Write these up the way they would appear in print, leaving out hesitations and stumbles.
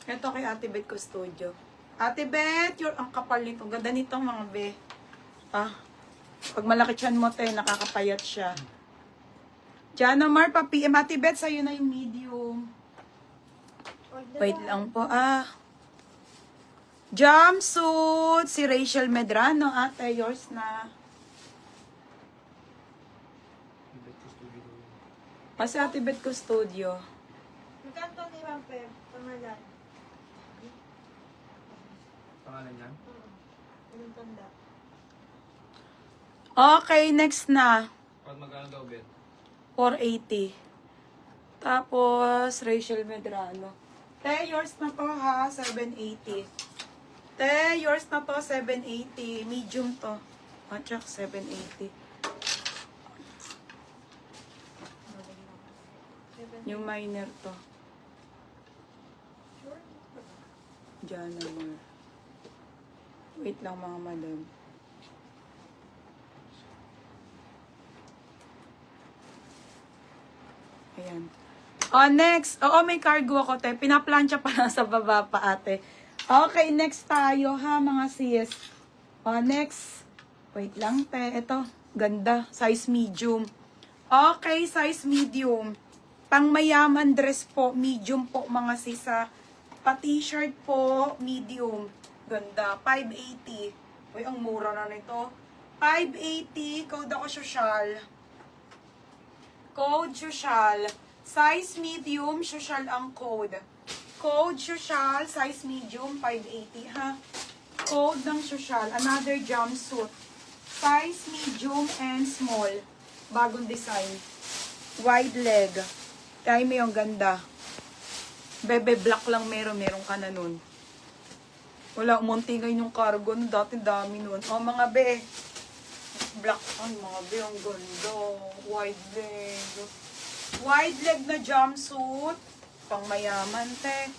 Ito kay Ate Beth Custodio. Ate Beth, ang kapal nito. Ganda nito mga be. Pag malaki tiyan mo, nakakapayat siya. Jana Mar, pa-PM. Ate Beth, sa'yo na yung medium. Wait lang po, Jumpsuit, si Rachel Medrano, ate, yours na. Kasi Ate Beth Custodio. Magkanto ni Rampe, pangalan. Pangalan niya? Anong tanda? Okay, next na. Pag magkano daw, Bet? 480. Tapos, Rachel Medrano. Te, yours na to ha, 780. Te, yours na to, 780. Medium to. Tsaka 780. Yung minor to. Diyan naman. Wait lang mga madam. Ayan. Next. Oo, may cargo ako, te. Pinaplansya pa lang sa baba pa, ate. Okay, next tayo, ha, mga sis. Next. Wait lang, te. Ito, ganda. Size medium. Okay, size medium. Pang mayaman dress po, medium po, mga sis, ha. Pa-t-shirt po, medium. Ganda. 580. Uy, ang mura na nito. 580. Code ako social. Code social. Size medium, social ang code. Code social, size medium, 580 ha. Code ng social. Another jumpsuit. Size medium and small. Bagong design. Wide leg. Ay, may yung ganda. Bebe black lang meron ka na nun. Wala, umunti ngayon yung cargo. Dati dami nun. Mga be. Black on mga be, ang ganda. Wide leg. Wide leg na jumpsuit. Pang mayaman, te.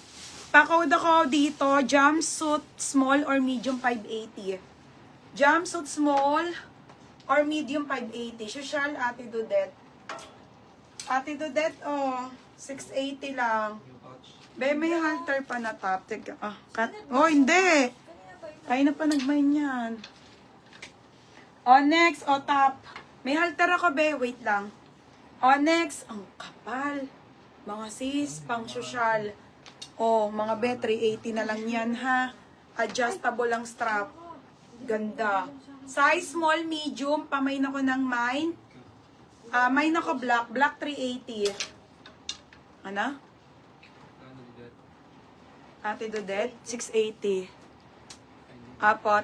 Pa-code ako dito. Jumpsuit small or medium 580. Jumpsuit small or medium 580. Social, Ate Dudet. Ate Dudet, 680 lang. Be, may halter pa na top. Teka, cut. Hindi. Ay na pa nagmain yan. Next, top. May halter ako, be. Wait lang. Next, ang kapal. Mga sis, pang social. Mga be, 380 na lang yan, ha. Adjustable ang strap. Ganda. Size small, medium. Pamain ako ng mine. Mine ako black. Black 380. Ano? Ate Dudet, 680. Apo,